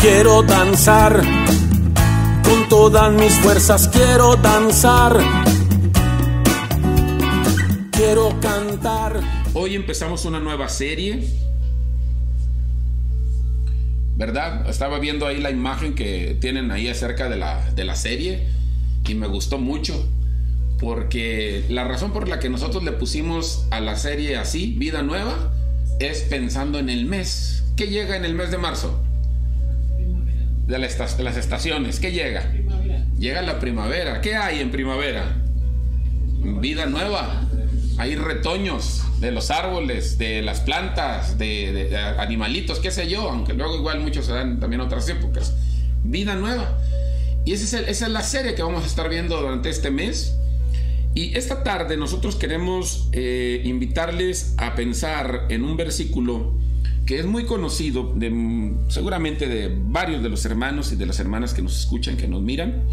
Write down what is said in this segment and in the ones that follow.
quiero danzar, con todas mis fuerzas quiero danzar, quiero cantar. Hoy empezamos una nueva serie, ¿verdad? Estaba viendo ahí la imagen que tienen ahí acerca de la serie y me gustó mucho, porque la razón por la que nosotros le pusimos a la serie así, Vida Nueva, es pensando en el mes. ¿Qué llega en el mes de marzo? De las estaciones. ¿Qué llega? Llega la primavera. ¿Qué hay en primavera? Vida nueva. Hay retoños de los árboles, de las plantas, de animalitos, qué sé yo, aunque luego igual muchos se dan también otras épocas. Vida nueva. Y esa es la serie que vamos a estar viendo durante este mes. Y esta tarde nosotros queremos invitarles a pensar en un versículo que es muy conocido, seguramente de varios de los hermanos y de las hermanas que nos escuchan, que nos miran.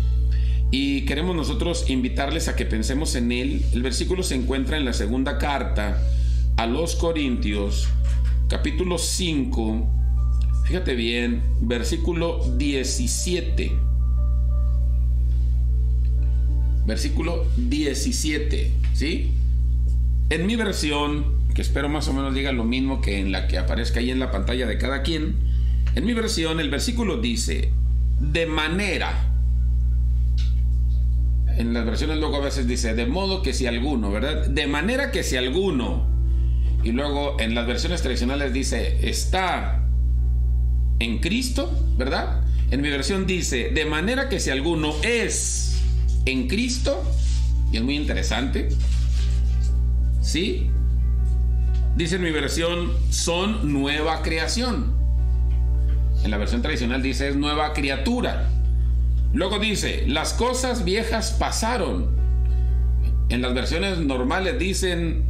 Y queremos nosotros invitarles a que pensemos en él. El versículo se encuentra en la segunda carta a los Corintios, capítulo 5. Fíjate bien, versículo 17. Versículo 17, ¿sí? En mi versión, que espero más o menos diga lo mismo que en la que aparezca ahí en la pantalla de cada quien, en mi versión el versículo dice, de manera. En las versiones luego a veces dice, de modo que si alguno, ¿verdad? De manera que si alguno. Y luego en las versiones tradicionales dice, está en Cristo, ¿verdad? En mi versión dice, de manera que si alguno es en Cristo, y es muy interesante, ¿sí? Dice en mi versión, son nueva creación. En la versión tradicional dice, es nueva criatura. Luego dice, las cosas viejas pasaron. En las versiones normales dicen,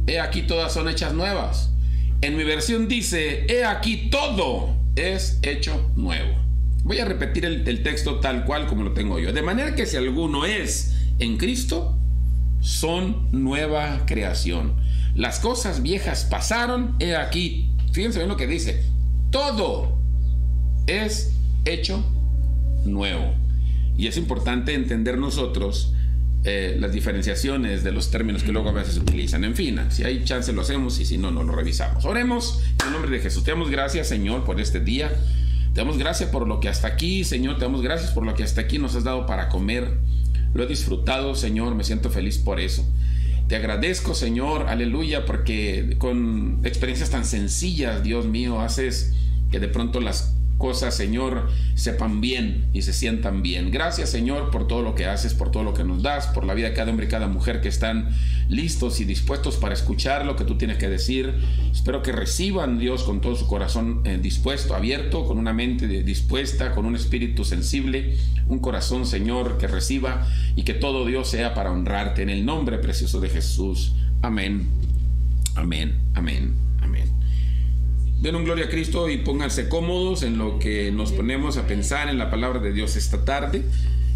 he aquí todas son hechas nuevas. En mi versión dice, he aquí todo es hecho nuevo. Voy a repetir el texto tal cual como lo tengo yo. De manera que si alguno es en Cristo, son nueva creación. Las cosas viejas pasaron, he aquí. Fíjense bien lo que dice. Todo es hecho nuevo. Y es importante entender nosotros las diferenciaciones de los términos que luego a veces se utilizan. En fin, si hay chance lo hacemos y si no, no lo revisamos. Oremos en el nombre de Jesús. Te damos gracias, Señor, por este día. Te damos gracias por lo que hasta aquí, Señor, te damos gracias por lo que hasta aquí nos has dado para comer. Lo he disfrutado, Señor, me siento feliz por eso. Te agradezco, Señor, aleluya, porque con experiencias tan sencillas, Dios mío, haces que de pronto las cosas, Señor, sepan bien y se sientan bien. Gracias, Señor, por todo lo que haces, por todo lo que nos das, por la vida de cada hombre y cada mujer que están listos y dispuestos para escuchar lo que tú tienes que decir. Espero que reciban, Dios, con todo su corazón dispuesto, abierto, con una mente dispuesta, con un espíritu sensible, un corazón, Señor, que reciba y que todo, Dios, sea para honrarte. En el nombre precioso de Jesús. Amén. Amén. Amén. Amén. Den un gloria a Cristo y pónganse cómodos en lo que nos ponemos a pensar en la palabra de Dios esta tarde.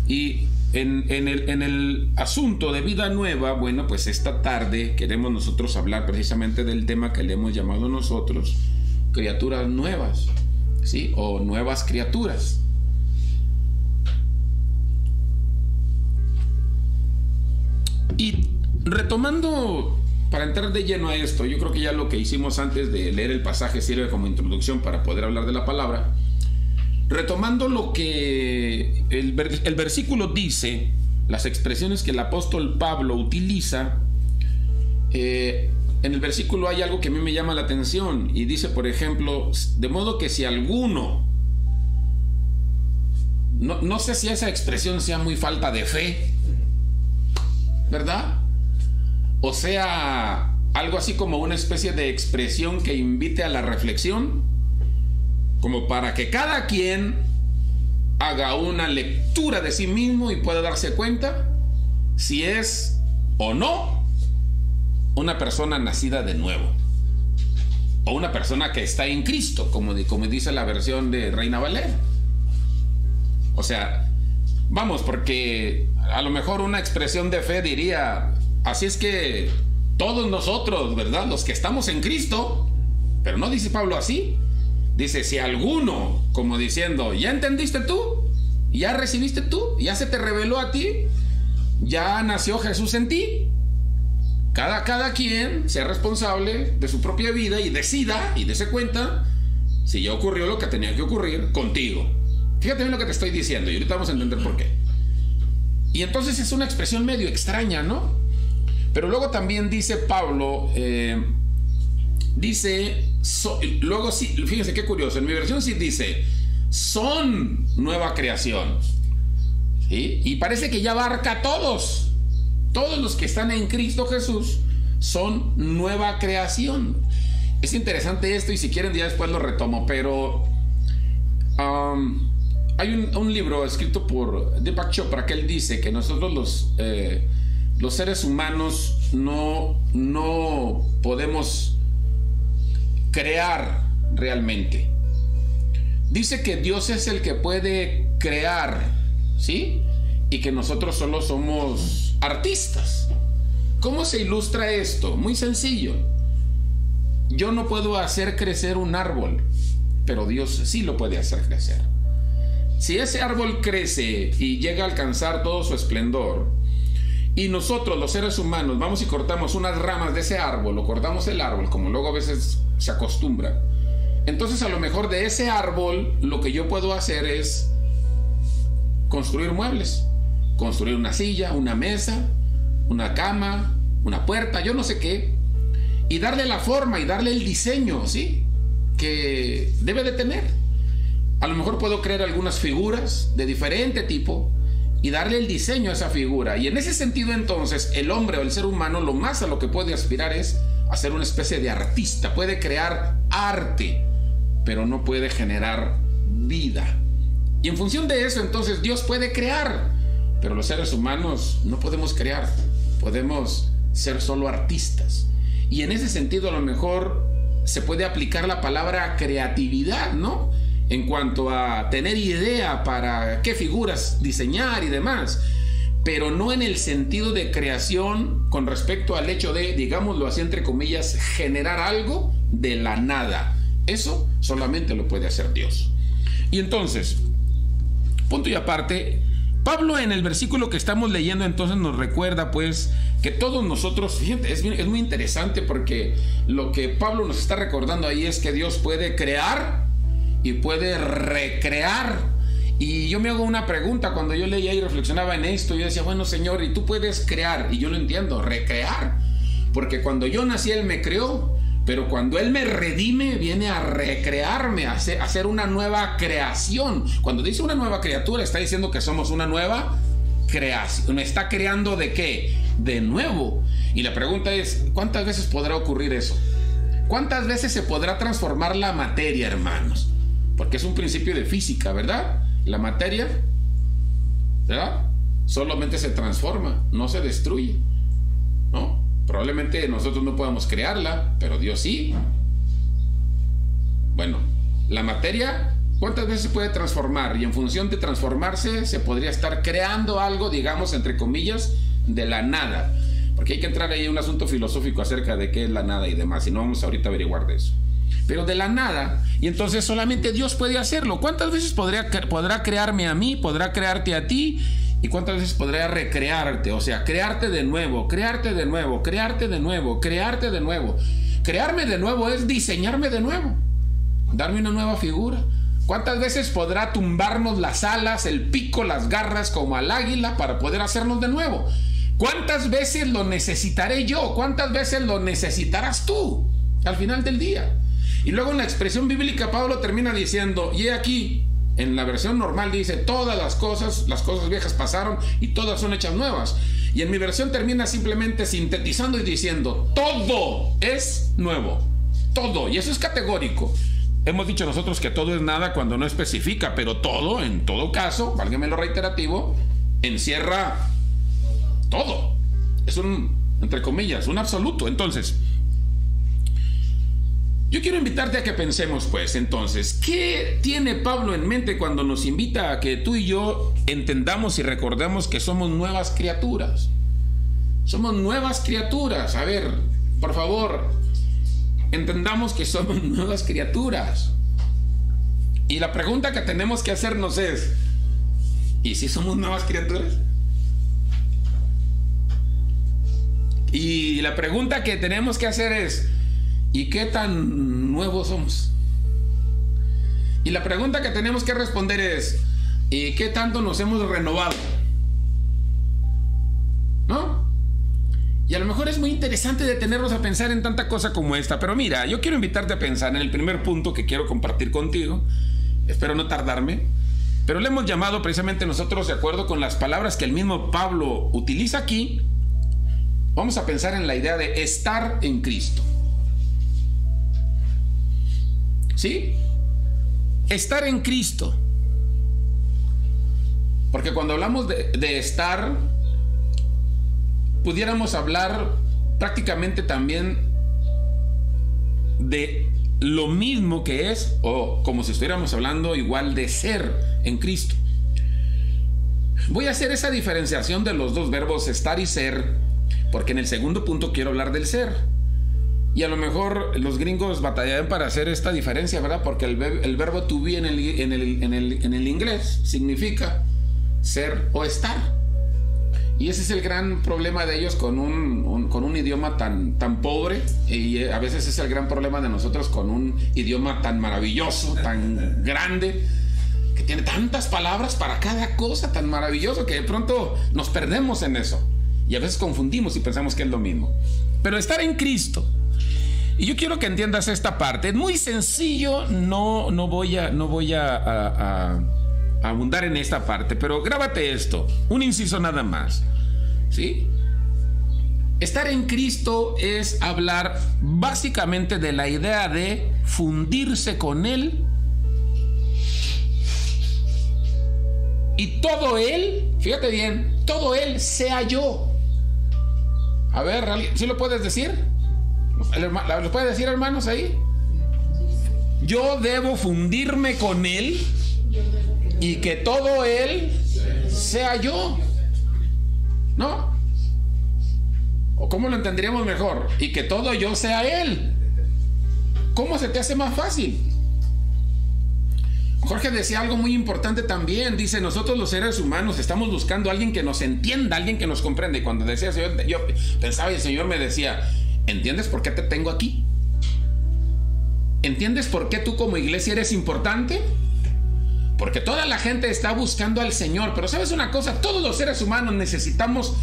Y en el asunto de vida nueva, bueno, pues esta tarde queremos nosotros hablar precisamente del tema que le hemos llamado nosotros criaturas nuevas, ¿sí? O nuevas criaturas. Y retomando, para entrar de lleno a esto, yo creo que ya lo que hicimos antes de leer el pasaje sirve como introducción para poder hablar de la palabra. Retomando lo que el versículo dice, las expresiones que el apóstol Pablo utiliza, en el versículo hay algo que a mí me llama la atención y dice, por ejemplo, de modo que si alguno, no sé si esa expresión sea muy falta de fe, ¿verdad? O sea, algo así como una especie de expresión que invite a la reflexión, como para que cada quien haga una lectura de sí mismo y pueda darse cuenta si es o no una persona nacida de nuevo, o una persona que está en Cristo, como dice la versión de Reina Valera. O sea, vamos, porque a lo mejor una expresión de fe diría, así es que todos nosotros, ¿verdad? Los que estamos en Cristo, pero no dice Pablo así. Dice, si alguno, como diciendo, ¿ya entendiste tú? ¿Ya recibiste tú? ¿Ya se te reveló a ti? ¿Ya nació Jesús en ti? Cada quien sea responsable de su propia vida y decida y dése cuenta si ya ocurrió lo que tenía que ocurrir contigo. Fíjate bien lo que te estoy diciendo y ahorita vamos a entender por qué. Y entonces es una expresión medio extraña, ¿no? Pero luego también dice Pablo, luego sí, fíjense qué curioso, en mi versión sí dice, son nueva creación. ¿Sí? Y parece que ya abarca a todos. Todos los que están en Cristo Jesús son nueva creación. Es interesante esto y si quieren ya después lo retomo, pero hay un libro escrito por Deepak Chopra que él dice que nosotros los seres humanos no podemos crear realmente. Dice que Dios es el que puede crear, ¿sí? Y que nosotros solo somos artistas. ¿Cómo se ilustra esto? Muy sencillo. Yo no puedo hacer crecer un árbol, pero Dios sí lo puede hacer crecer. Si ese árbol crece y llega a alcanzar todo su esplendor, y nosotros los seres humanos vamos y cortamos unas ramas de ese árbol, o cortamos el árbol, como luego a veces se acostumbra, entonces a lo mejor de ese árbol lo que yo puedo hacer es construir muebles, construir una silla, una mesa, una cama, una puerta, yo no sé qué, y darle la forma y darle el diseño, ¿sí?, que debe de tener. A lo mejor puedo crear algunas figuras de diferente tipo y darle el diseño a esa figura. Y en ese sentido, entonces, el hombre o el ser humano lo más a lo que puede aspirar es a ser una especie de artista. Puede crear arte, pero no puede generar vida. Y en función de eso, entonces, Dios puede crear, pero los seres humanos no podemos crear. Podemos ser solo artistas. Y en ese sentido, a lo mejor se puede aplicar la palabra creatividad, ¿no?, en cuanto a tener idea para qué figuras diseñar y demás, pero no en el sentido de creación con respecto al hecho de, digámoslo así entre comillas, generar algo de la nada. Eso solamente lo puede hacer Dios. Y entonces, punto y aparte, Pablo en el versículo que estamos leyendo entonces nos recuerda pues que todos nosotros, fíjate, es muy interesante porque lo que Pablo nos está recordando ahí es que Dios puede crear y puede recrear. Y yo me hago una pregunta cuando yo leía y reflexionaba en esto. Yo decía, bueno, Señor, y tú puedes crear, y yo lo entiendo, recrear, porque cuando yo nací Él me creó, pero cuando Él me redime viene a recrearme, a hacer una nueva creación. Cuando dice una nueva criatura está diciendo que somos una nueva creación. ¿Me está creando de qué? De nuevo. Y la pregunta es, ¿cuántas veces podrá ocurrir eso? ¿Cuántas veces se podrá transformar la materia, hermanos? Porque es un principio de física, ¿verdad? La materia, ¿verdad?, solamente se transforma, no se destruye, ¿no? Probablemente nosotros no podamos crearla, pero Dios sí. Bueno, la materia, ¿cuántas veces se puede transformar? Y en función de transformarse, se podría estar creando algo, digamos, entre comillas, de la nada. Porque hay que entrar ahí en un asunto filosófico acerca de qué es la nada y demás, y no vamos ahorita a averiguar de eso. Pero de la nada, y entonces solamente Dios puede hacerlo. ¿Cuántas veces podrá crearme a mí, podrá crearte a ti? ¿Y cuántas veces podrá recrearte? O sea, crearte de nuevo, crearte de nuevo, crearte de nuevo, crearte de nuevo. Crearme de nuevo es diseñarme de nuevo, darme una nueva figura. ¿Cuántas veces podrá tumbarnos las alas, el pico, las garras como al águila para poder hacernos de nuevo? ¿Cuántas veces lo necesitaré yo? ¿Cuántas veces lo necesitarás tú al final del día? Y luego en la expresión bíblica Pablo termina diciendo, y aquí, en la versión normal dice, todas las cosas viejas pasaron y todas son hechas nuevas. Y en mi versión termina simplemente sintetizando y diciendo, todo es nuevo. Todo, y eso es categórico. Hemos dicho nosotros que todo es nada cuando no especifica, pero todo, en todo caso, válgame lo reiterativo, encierra todo. Es un, entre comillas, un absoluto. Entonces, yo quiero invitarte a que pensemos, pues, entonces, ¿qué tiene Pablo en mente cuando nos invita a que tú y yo entendamos y recordemos que somos nuevas criaturas? Somos nuevas criaturas. A ver, por favor, entendamos que somos nuevas criaturas. Y la pregunta que tenemos que hacernos es, ¿y si somos nuevas criaturas? Y la pregunta que tenemos que hacer es, ¿y qué tan nuevos somos? Y la pregunta que tenemos que responder es, ¿y qué tanto nos hemos renovado? ¿No? Y a lo mejor es muy interesante detenernos a pensar en tanta cosa como esta. Pero mira, yo quiero invitarte a pensar en el primer punto que quiero compartir contigo. Espero no tardarme. Pero le hemos llamado precisamente nosotros, de acuerdo con las palabras que el mismo Pablo utiliza aquí, vamos a pensar en la idea de estar en Cristo. ¿Sí? Estar en Cristo. Porque cuando hablamos de estar, pudiéramos hablar prácticamente también de lo mismo que es, o como si estuviéramos hablando igual de ser en Cristo. Voy a hacer esa diferenciación de los dos verbos estar y ser, porque en el segundo punto quiero hablar del ser. Y a lo mejor los gringos batallan para hacer esta diferencia, ¿verdad? Porque el verbo to be en el inglés significa ser o estar. Y ese es el gran problema de ellos con un idioma tan pobre. Y a veces es el gran problema de nosotros con un idioma tan maravilloso, tan grande, que tiene tantas palabras para cada cosa, tan maravilloso, que de pronto nos perdemos en eso. Y a veces confundimos y pensamos que es lo mismo. Pero estar en Cristo. Y yo quiero que entiendas esta parte. Es muy sencillo, no voy a abundar en esta parte, pero grábate esto, un inciso nada más. ¿Sí? Estar en Cristo es hablar básicamente de la idea de fundirse con Él. Y todo Él, fíjate bien, todo Él sea yo. A ver, ¿sí lo puedes decir? ¿Lo puedes decir, hermanos, ahí? Yo debo fundirme con Él y que todo Él sea yo, ¿no? ¿O cómo lo entenderíamos mejor? Y que todo yo sea Él. ¿Cómo se te hace más fácil? Jorge decía algo muy importante también. Dice, nosotros los seres humanos estamos buscando a alguien que nos entienda, alguien que nos comprenda. Y cuando decía eso, yo pensaba y el Señor me decía, ¿entiendes por qué te tengo aquí? ¿Entiendes por qué tú como iglesia eres importante? Porque toda la gente está buscando al Señor. Pero ¿sabes una cosa? Todos los seres humanos necesitamos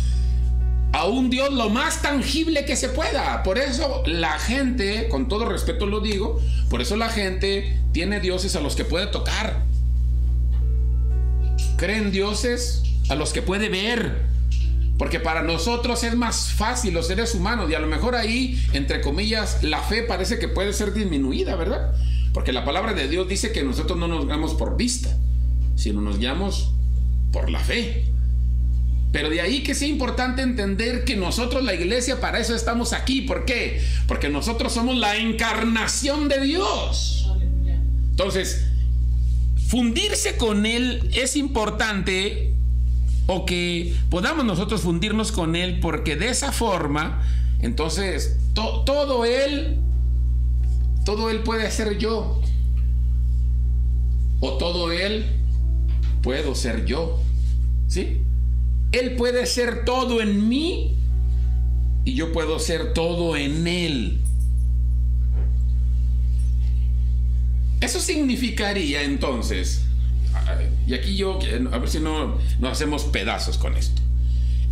a un Dios lo más tangible que se pueda. Por eso la gente, con todo respeto lo digo, por eso la gente tiene dioses a los que puede tocar. Creen dioses a los que puede ver. Porque para nosotros es más fácil, los seres humanos, y a lo mejor ahí, entre comillas, la fe parece que puede ser disminuida, ¿verdad? Porque la palabra de Dios dice que nosotros no nos guiamos por vista, sino nos guiamos por la fe. Pero de ahí que sea importante entender que nosotros, la iglesia, para eso estamos aquí. ¿Por qué? Porque nosotros somos la encarnación de Dios. Entonces, fundirse con Él es importante, o que podamos nosotros fundirnos con Él, porque de esa forma, entonces, todo Él puede ser yo, o todo Él puedo ser yo, ¿sí? Él puede ser todo en mí y yo puedo ser todo en Él. Eso significaría entonces, y aquí yo, a ver si no nos hacemos pedazos con esto.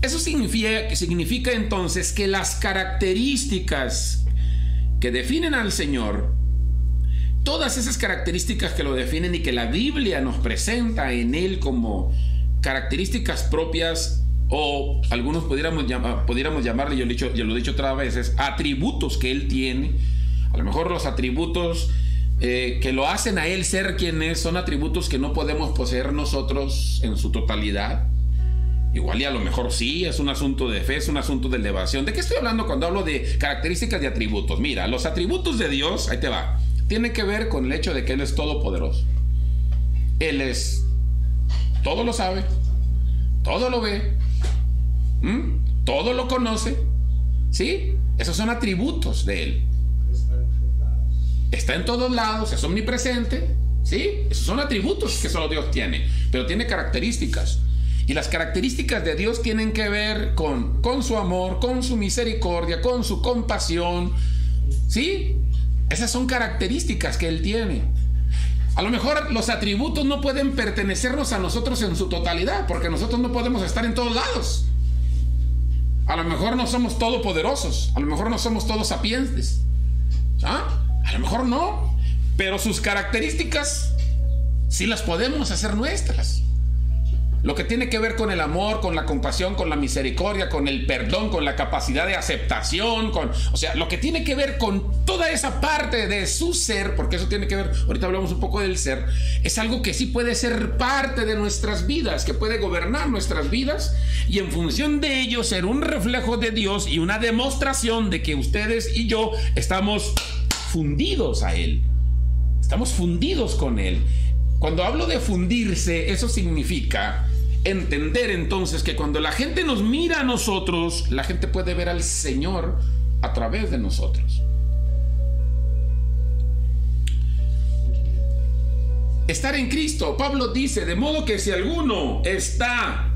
Eso significa entonces que las características que definen al Señor, todas esas características que lo definen y que la Biblia nos presenta en Él como características propias, o algunos pudiéramos llamarle, yo lo he dicho otras veces, atributos que Él tiene. A lo mejor los atributos que lo hacen a Él ser quien es, son atributos que no podemos poseer nosotros en su totalidad. Igual y a lo mejor sí, es un asunto de fe, es un asunto de elevación. ¿De qué estoy hablando cuando hablo de características de atributos? Mira, los atributos de Dios, ahí te va, tienen que ver con el hecho de que Él es todopoderoso. Él es, todo lo sabe, todo lo ve, todo lo conoce, ¿sí? Esos son atributos de Él. Está en todos lados, es omnipresente, ¿Sí? Esos son atributos que solo Dios tiene, pero tiene características. Y las características de Dios tienen que ver con su amor, con su misericordia, con su compasión. ¿Sí? Esas son características que Él tiene. A lo mejor los atributos no pueden pertenecernos a nosotros en su totalidad, porque nosotros no podemos estar en todos lados. A lo mejor no somos todopoderosos, a lo mejor no somos todos sapientes. A lo mejor no, pero sus características sí las podemos hacer nuestras. Lo que tiene que ver con el amor, con la compasión, con la misericordia, con el perdón, con la capacidad de aceptación, o sea, lo que tiene que ver con toda esa parte de su ser, porque eso tiene que ver, ahorita hablamos un poco del ser, es algo que sí puede ser parte de nuestras vidas, que puede gobernar nuestras vidas y en función de ello ser un reflejo de Dios y una demostración de que ustedes y yo estamos fundidos a Él, estamos fundidos con Él. Cuando hablo de fundirse, eso significa entender entonces que cuando la gente nos mira a nosotros, la gente puede ver al Señor a través de nosotros. Estar en Cristo, Pablo dice, de modo que si alguno está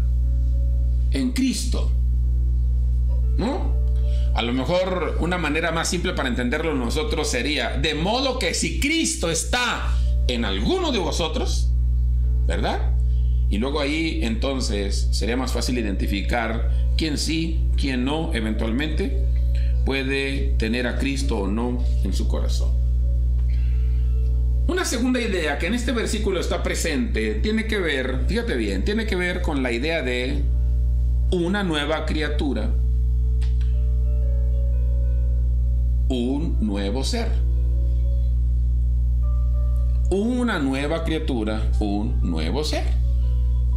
en Cristo, ¿no? A lo mejor una manera más simple para entenderlo nosotros sería, de modo que si Cristo está en alguno de vosotros, ¿verdad? Y luego ahí entonces sería más fácil identificar quién sí, quién no, eventualmente puede tener a Cristo o no en su corazón. Una segunda idea que en este versículo está presente tiene que ver, fíjate bien, tiene que ver con la idea de una nueva criatura, un nuevo ser. Una nueva criatura, un nuevo ser.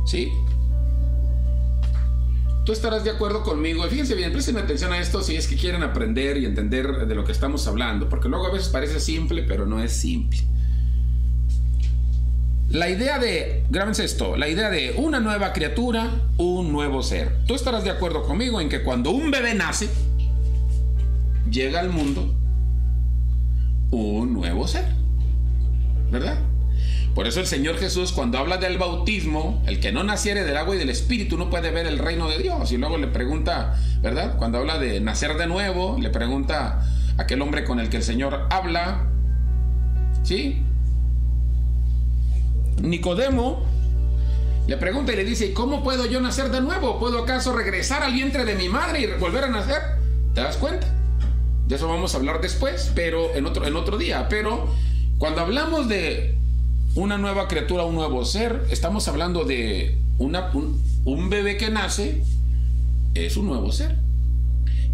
¿Sí? Tú estarás de acuerdo conmigo. Y fíjense bien, presten atención a esto si es que quieren aprender y entender de lo que estamos hablando, porque luego a veces parece simple, pero no es simple. La idea de, grábense esto, la idea de una nueva criatura, un nuevo ser. Tú estarás de acuerdo conmigo en que cuando un bebé nace, llega al mundo un nuevo ser, ¿verdad? Por eso el Señor Jesús, cuando habla del bautismo, el que no naciere del agua y del Espíritu no puede ver el reino de Dios. Y luego le pregunta, ¿verdad? Cuando habla de nacer de nuevo, le pregunta a aquel hombre con el que el Señor habla, ¿sí? Nicodemo le pregunta y le dice, ¿cómo puedo yo nacer de nuevo? ¿Puedo acaso regresar al vientre de mi madre y volver a nacer? ¿Te das cuenta? De eso vamos a hablar después, pero en otro día. Pero cuando hablamos de una nueva criatura, un nuevo ser, estamos hablando de un bebé que nace, es un nuevo ser.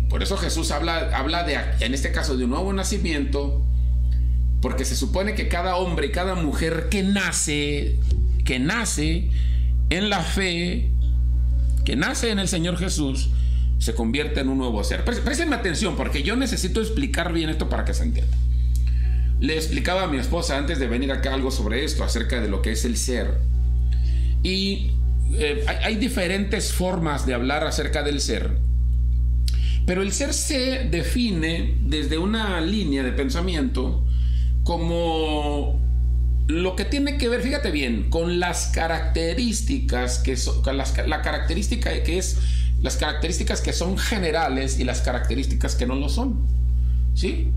Por eso Jesús habla de, en este caso, de un nuevo nacimiento, porque se supone que cada hombre y cada mujer que nace en la fe, que nace en el Señor Jesús, se convierte en un nuevo ser. Préstenme atención, porque yo necesito explicar bien esto para que se entienda. Le explicaba a mi esposa antes de venir acá algo sobre esto, acerca de lo que es el ser. Y hay diferentes formas de hablar acerca del ser. Pero el ser se define desde una línea de pensamiento como lo que tiene que ver, fíjate bien, con las características que son, las características que son generales y las características que no lo son. ¿Sí?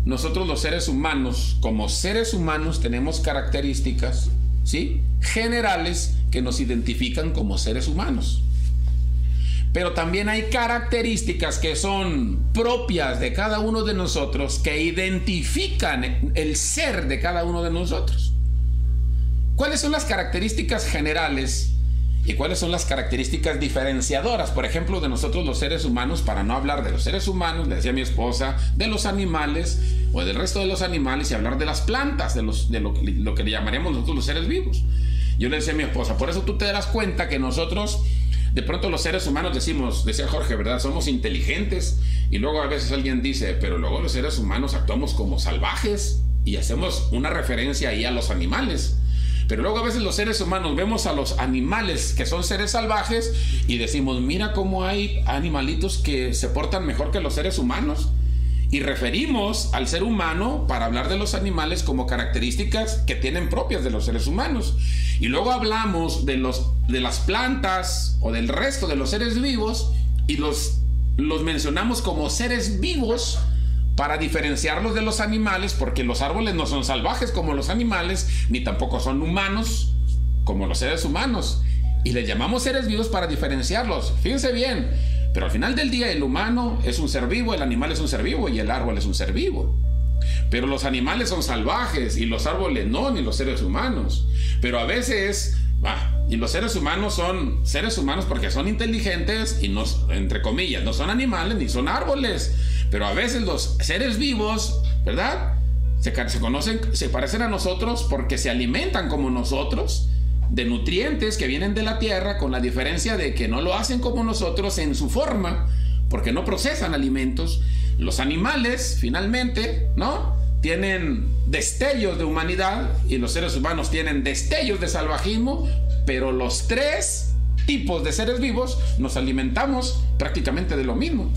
Nosotros los seres humanos, como seres humanos, tenemos características, ¿sí?, generales que nos identifican como seres humanos. Pero también hay características que son propias de cada uno de nosotros, que identifican el ser de cada uno de nosotros. ¿Cuáles son las características generales y cuáles son las características diferenciadoras, por ejemplo, de nosotros los seres humanos? Para no hablar de los seres humanos, le decía a mi esposa, de los animales o del resto de los animales, y hablar de las plantas, de lo que le llamaríamos nosotros los seres vivos. Yo le decía a mi esposa, por eso tú te darás cuenta que nosotros, de pronto los seres humanos decimos, decía Jorge, ¿verdad?, somos inteligentes, y luego a veces alguien dice, pero luego los seres humanos actuamos como salvajes, y hacemos una referencia ahí a los animales. Pero luego a veces los seres humanos vemos a los animales que son seres salvajes y decimos, mira cómo hay animalitos que se portan mejor que los seres humanos. Y referimos al ser humano para hablar de los animales como características que tienen propias de los seres humanos. Y luego hablamos de las plantas o del resto de los seres vivos y los mencionamos como seres vivos para diferenciarlos de los animales, porque los árboles no son salvajes como los animales, ni tampoco son humanos como los seres humanos. Y les llamamos seres vivos para diferenciarlos. Fíjense bien. Pero al final del día el humano es un ser vivo, el animal es un ser vivo y el árbol es un ser vivo. Pero los animales son salvajes y los árboles no, ni los seres humanos. Pero a veces, y los seres humanos son seres humanos porque son inteligentes y no, entre comillas, no son animales ni son árboles. Pero a veces los seres vivos, ¿verdad? Se parecen a nosotros porque se alimentan como nosotros, de nutrientes que vienen de la tierra, con la diferencia de que no lo hacen como nosotros en su forma, porque no procesan alimentos. Los animales, finalmente, ¿no?, tienen destellos de humanidad y los seres humanos tienen destellos de salvajismo, pero los tres tipos de seres vivos nos alimentamos prácticamente de lo mismo.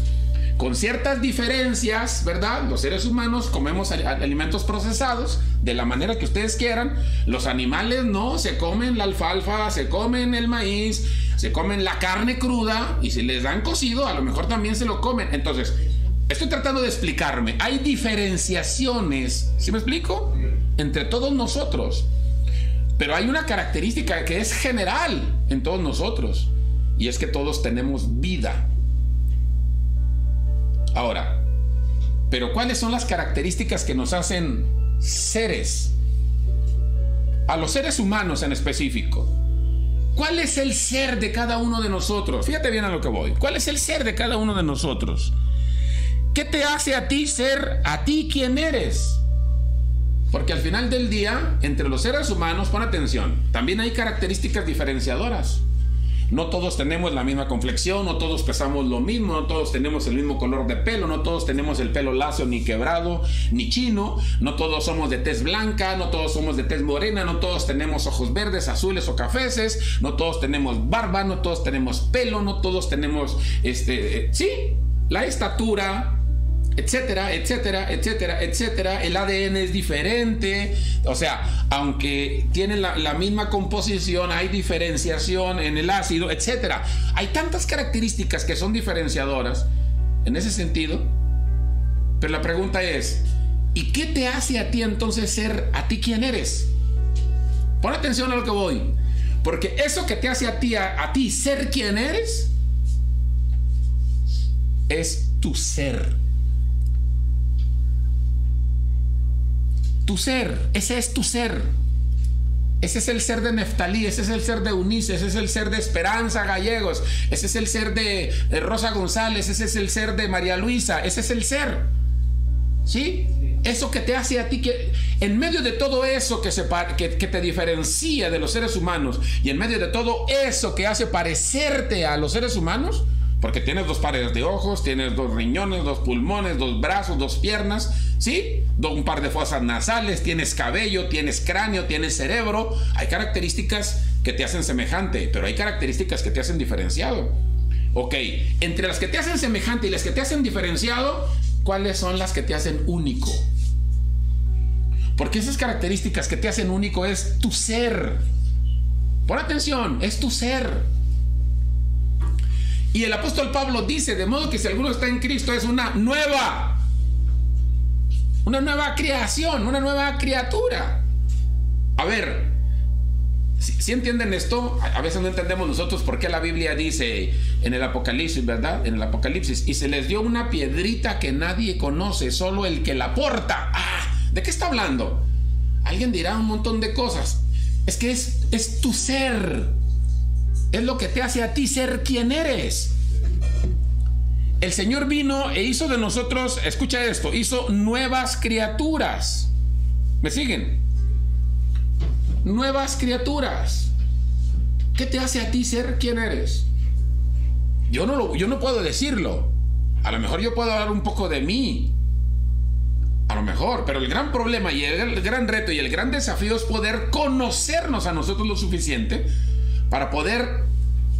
Con ciertas diferencias, ¿verdad? Los seres humanos comemos alimentos procesados de la manera que ustedes quieran. Los animales no, se comen la alfalfa, se comen el maíz, se comen la carne cruda, y si les dan cocido, a lo mejor también se lo comen. Entonces, estoy tratando de explicarme. Hay diferenciaciones, ¿sí me explico?, entre todos nosotros. Pero hay una característica que es general en todos nosotros, y es que todos tenemos vida. Ahora, pero ¿cuáles son las características que nos hacen seres? A los seres humanos en específico. ¿Cuál es el ser de cada uno de nosotros? Fíjate bien a lo que voy. ¿Cuál es el ser de cada uno de nosotros? ¿Qué te hace a ti ser a ti quien eres? Porque al final del día, entre los seres humanos, pon atención, también hay características diferenciadoras. No todos tenemos la misma complexión, no todos pesamos lo mismo, no todos tenemos el mismo color de pelo, no todos tenemos el pelo lacio, ni quebrado, ni chino, no todos somos de tez blanca, no todos somos de tez morena, no todos tenemos ojos verdes, azules o cafeces, no todos tenemos barba, no todos tenemos pelo, no todos tenemos, la estatura, etcétera, etcétera, etcétera, etcétera. El ADN es diferente. O sea, aunque tienen la misma composición, hay diferenciación en el ácido, etcétera. Hay tantas características que son diferenciadoras en ese sentido. Pero la pregunta es, ¿y qué te hace a ti entonces ser a ti quien eres? Pon atención a lo que voy. Porque eso que te hace a ti ser quien eres es tu ser. Tu ser, ese es tu ser. Ese es el ser de Neftalí, ese es el ser de Eunice, ese es el ser de Esperanza Gallegos, ese es el ser de Rosa González, ese es el ser de María Luisa, ese es el ser. ¿Sí? Eso que te hace a ti, que en medio de todo eso que te diferencia de los seres humanos, y en medio de todo eso que hace parecerte a los seres humanos, porque tienes 2 pares de ojos, tienes 2 riñones, 2 pulmones, 2 brazos, 2 piernas, ¿sí? Un par de fosas nasales, tienes cabello, tienes cráneo, tienes cerebro. Hay características que te hacen semejante, pero hay características que te hacen diferenciado. Ok, entre las que te hacen semejante y las que te hacen diferenciado, ¿cuáles son las que te hacen único? Porque esas características que te hacen único es tu ser. Pon atención, es tu ser. Y el apóstol Pablo dice, de modo que si alguno está en Cristo es una nueva creación, una nueva criatura. A ver, si entienden esto, a veces no entendemos nosotros por qué la Biblia dice en el Apocalipsis, ¿verdad? En el Apocalipsis, y se les dio una piedrita que nadie conoce, solo el que la porta. ¿De qué está hablando? Alguien dirá un montón de cosas. Es que es tu ser. Es lo que te hace a ti ser quien eres. El Señor vino e hizo de nosotros, escucha esto, hizo nuevas criaturas. ¿Me siguen? Nuevas criaturas. ¿Qué te hace a ti ser quien eres? Yo no puedo decirlo. A lo mejor yo puedo hablar un poco de mí. A lo mejor, pero el gran problema y el gran reto y el gran desafío es poder conocernos a nosotros lo suficiente para poder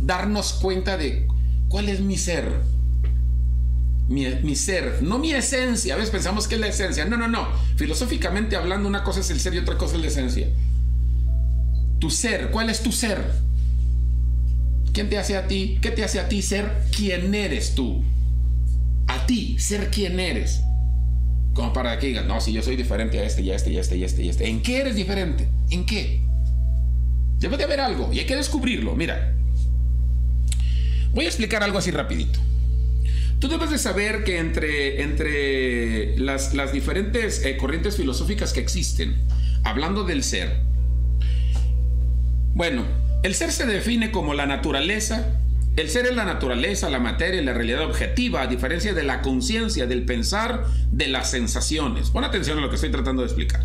darnos cuenta de cuál es mi ser. mi ser, no mi esencia. A veces pensamos que es la esencia. No. Filosóficamente hablando, una cosa es el ser y otra cosa es la esencia. Tu ser, ¿cuál es tu ser? ¿Quién te hace a ti? ¿Qué te hace a ti ser quién eres tú? A ti, ser quién eres. Como para que digas, no, si yo soy diferente a este, y a este, y a este, y a este, y a este. ¿En qué eres diferente? ¿En qué? Debe de haber algo y hay que descubrirlo. Mira, voy a explicar algo así rapidito. Tú debes de saber que entre las diferentes corrientes filosóficas que existen, hablando del ser, bueno, el ser se define como la naturaleza. El ser es la naturaleza, la materia y la realidad objetiva, a diferencia de la conciencia, del pensar, de las sensaciones. Pon atención a lo que estoy tratando de explicar.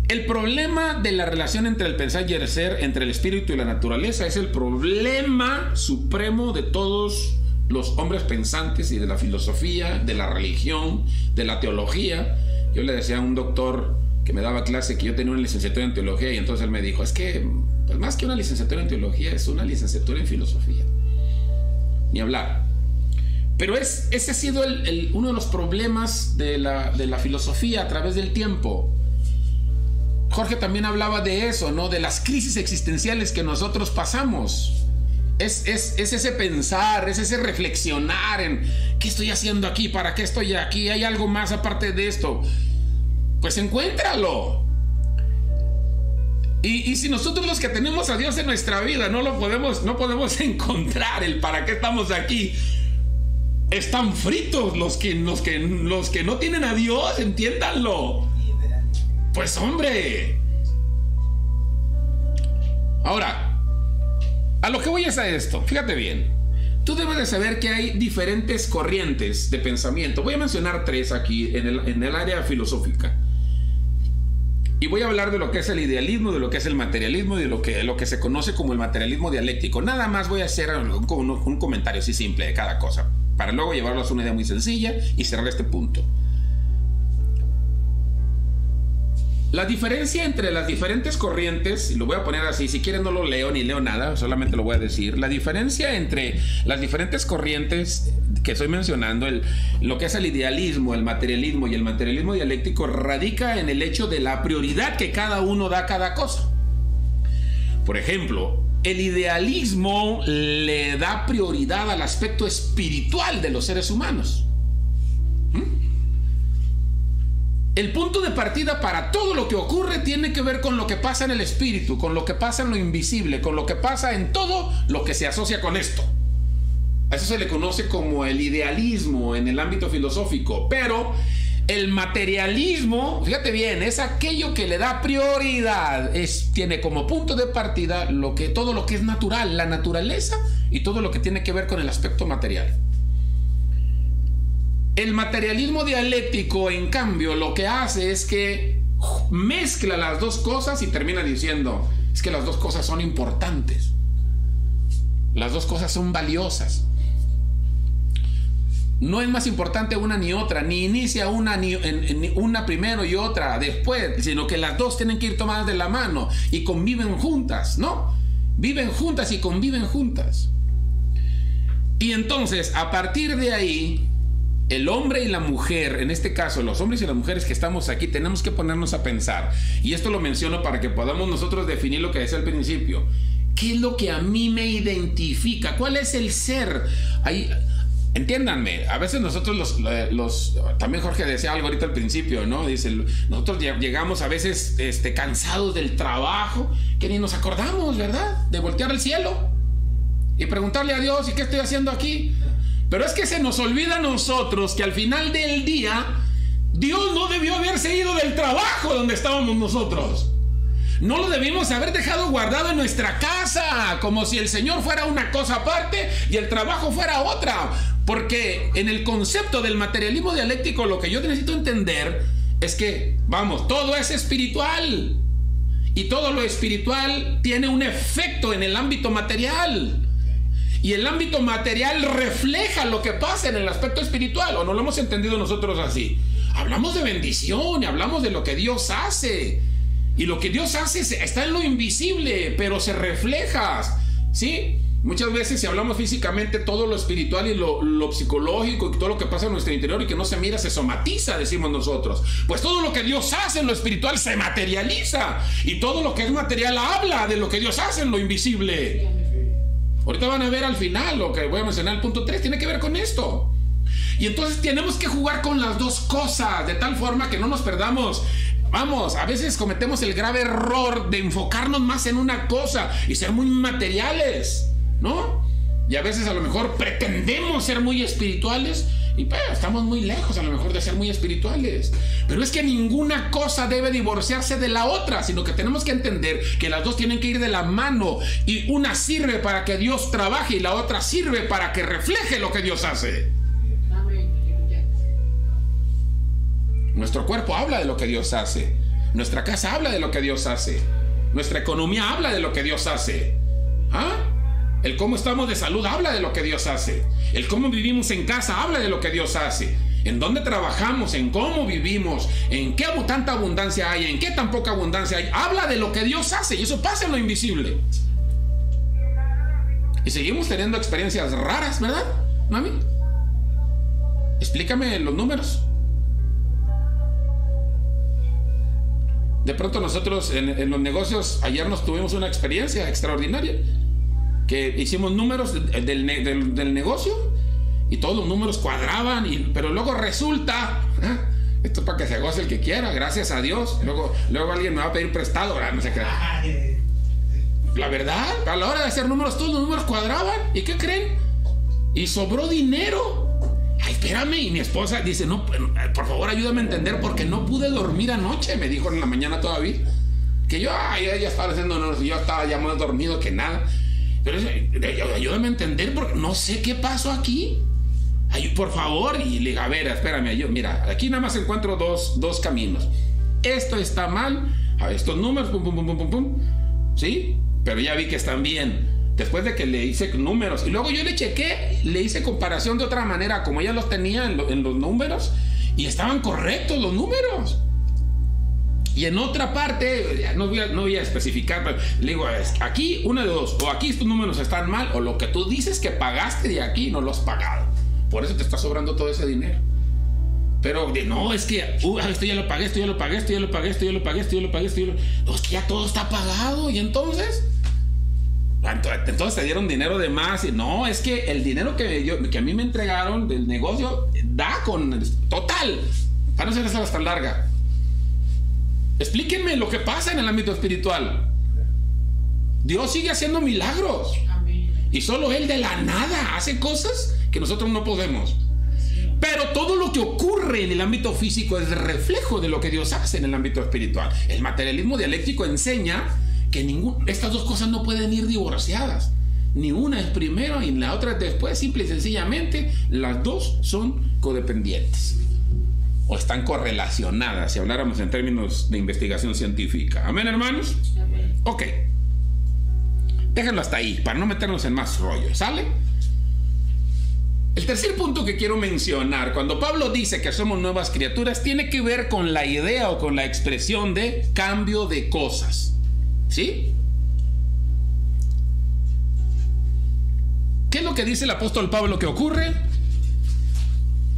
El problema de la relación entre el pensar y el ser, entre el espíritu y la naturaleza, es el problema supremo de todos los hombres pensantes y de la filosofía, de la religión, de la teología. Yo le decía a un doctor que me daba clase que yo tenía una licenciatura en teología, y entonces él me dijo, es que pues más que una licenciatura en teología es una licenciatura en filosofía. Ni hablar. Pero ese ha sido uno de los problemas de la filosofía a través del tiempo. Jorge también hablaba de eso, ¿no? De las crisis existenciales que nosotros pasamos. Es ese pensar, es ese reflexionar en ¿qué estoy haciendo aquí? ¿Para qué estoy aquí? ¿Hay algo más aparte de esto? Pues encuéntralo. Y si nosotros los que tenemos a Dios en nuestra vida no podemos encontrar el para qué estamos aquí, están fritos los que no tienen a Dios, entiéndanlo. Pues hombre. Ahora, a lo que voy es a esto. Fíjate bien. Tú debes de saber que hay diferentes corrientes de pensamiento. Voy a mencionar 3 aquí en el área filosófica. Y voy a hablar de lo que es el idealismo, de lo que es el materialismo y de lo que se conoce como el materialismo dialéctico. Nada más voy a hacer un comentario así simple de cada cosa, para luego llevarlos a una idea muy sencilla y cerrar este punto. La diferencia entre las diferentes corrientes, y lo voy a poner así, si quieren no lo leo ni leo nada, solamente lo voy a decir. La diferencia entre las diferentes corrientes que estoy mencionando, lo que es el idealismo, el materialismo y el materialismo dialéctico, radica en el hecho de la prioridad que cada uno da a cada cosa. Por ejemplo, el idealismo le da prioridad al aspecto espiritual de los seres humanos. El punto de partida para todo lo que ocurre tiene que ver con lo que pasa en el espíritu, con lo que pasa en lo invisible, con lo que pasa en todo lo que se asocia con esto. A eso se le conoce como el idealismo en el ámbito filosófico. Pero el materialismo, fíjate bien, es aquello que le da prioridad, tiene como punto de partida todo lo que es natural, la naturaleza y todo lo que tiene que ver con el aspecto material. El materialismo dialéctico, en cambio, lo que hace es que mezcla las dos cosas y termina diciendo, es que las dos cosas son importantes. Las dos cosas son valiosas. No es más importante una ni otra, ni inicia una primero y otra después, sino que las dos tienen que ir tomadas de la mano y conviven juntas, ¿no? Viven juntas y conviven juntas. Y entonces, a partir de ahí, el hombre y la mujer, en este caso los hombres y las mujeres que estamos aquí, tenemos que ponernos a pensar, y esto lo menciono para que podamos nosotros definir lo que decía al principio. ¿Qué es lo que a mí me identifica? ¿Cuál es el ser? Ahí, entiéndanme, a veces nosotros también Jorge decía algo ahorita al principio, ¿no? Dice, nosotros llegamos a veces cansados del trabajo, que ni nos acordamos, ¿verdad? De voltear al cielo y preguntarle a Dios, ¿y qué estoy haciendo aquí? Pero es que se nos olvida a nosotros que al final del día Dios no debió haberse ido del trabajo donde estábamos nosotros. No lo debimos haber dejado guardado en nuestra casa, como si el Señor fuera una cosa aparte y el trabajo fuera otra. Porque en el concepto del materialismo dialéctico, lo que yo necesito entender es que, vamos, todo es espiritual. Y todo lo espiritual tiene un efecto en el ámbito material. Y el ámbito material refleja lo que pasa en el aspecto espiritual. ¿O no lo hemos entendido nosotros así? Hablamos de bendición y hablamos de lo que Dios hace. Y lo que Dios hace está en lo invisible, pero se refleja, ¿sí? Muchas veces si hablamos físicamente, todo lo espiritual y lo psicológico y todo lo que pasa en nuestro interior y que no se mira se somatiza, decimos nosotros. Pues todo lo que Dios hace en lo espiritual se materializa, y todo lo que es material habla de lo que Dios hace en lo invisible. Ahorita van a ver al final lo que voy a mencionar, el punto 3 tiene que ver con esto. Y entonces tenemos que jugar con las dos cosas de tal forma que no nos perdamos. Vamos, a veces cometemos el grave error de enfocarnos más en una cosa y ser muy materiales, ¿no? Y a veces a lo mejor pretendemos ser muy espirituales y pues estamos muy lejos a lo mejor de ser muy espirituales. Pero es que ninguna cosa debe divorciarse de la otra, sino que tenemos que entender que las dos tienen que ir de la mano, y una sirve para que Dios trabaje y la otra sirve para que refleje lo que Dios hace. Nuestro cuerpo habla de lo que Dios hace, nuestra casa habla de lo que Dios hace, nuestra economía habla de lo que Dios hace. El cómo estamos de salud habla de lo que Dios hace. El cómo vivimos en casa habla de lo que Dios hace. En dónde trabajamos, en cómo vivimos, en qué tanta abundancia hay, en qué tan poca abundancia hay, habla de lo que Dios hace, y eso pasa en lo invisible. Y seguimos teniendo experiencias raras, ¿verdad, mami? Explícame los números. De pronto nosotros en los negocios, ayer nos tuvimos una experiencia extraordinaria, que hicimos números del negocio y todos los números cuadraban, pero luego resulta, esto es para que se goce el que quiera, gracias a Dios, luego alguien me va a pedir prestado, no sé qué. La verdad, a la hora de hacer números, todos los números cuadraban, ¿y qué creen? Y sobró dinero. Ay, espérame, y mi esposa dice, no, por favor ayúdame a entender porque no pude dormir anoche, me dijo en la mañana todavía, que yo ya estaba haciendo números, yo estaba ya más dormido que nada, pero ayúdame a entender porque no sé qué pasó aquí. Ay, por favor. Y le digo, a ver, espérame, mira, aquí nada más encuentro dos caminos. Esto está mal, a estos números, pum, pum, pum, pum, pum, pum, ¿sí? Pero ya vi que están bien. Después de que le hice números y luego yo le chequé, le hice comparación de otra manera como ella los tenía en los números, y estaban correctos los números. Y en otra parte, no voy a especificar, pero le digo, aquí una de dos, o aquí estos números están mal, o lo que tú dices que pagaste de aquí no lo has pagado, por eso te está sobrando todo ese dinero. Pero no, es que esto ya lo pagué, esto ya lo pagué, esto ya lo pagué, esto ya lo pagué, esto ya lo pagué, no, es que ya todo está pagado. Y entonces te dieron dinero de más. Y no, es que el dinero que a mí me entregaron del negocio da con total, para no ser esa tan larga. Explíquenme lo que pasa en el ámbito espiritual. Dios sigue haciendo milagros. Y solo Él de la nada hace cosas que nosotros no podemos. Pero todo lo que ocurre en el ámbito físico es reflejo de lo que Dios hace en el ámbito espiritual. El materialismo dialéctico enseña que estas dos cosas no pueden ir divorciadas. Ni una es primero y la otra es después. Simple y sencillamente las dos son codependientes o están correlacionadas, si habláramos en términos de investigación científica. ¿Amén, hermanos? Amén. Ok, déjenlo hasta ahí para no meternos en más rollo, ¿sale? El tercer punto que quiero mencionar, cuando Pablo dice que somos nuevas criaturas, tiene que ver con la idea o con la expresión de cambio de cosas. ¿Sí? ¿Qué es lo que dice el apóstol Pablo que ocurre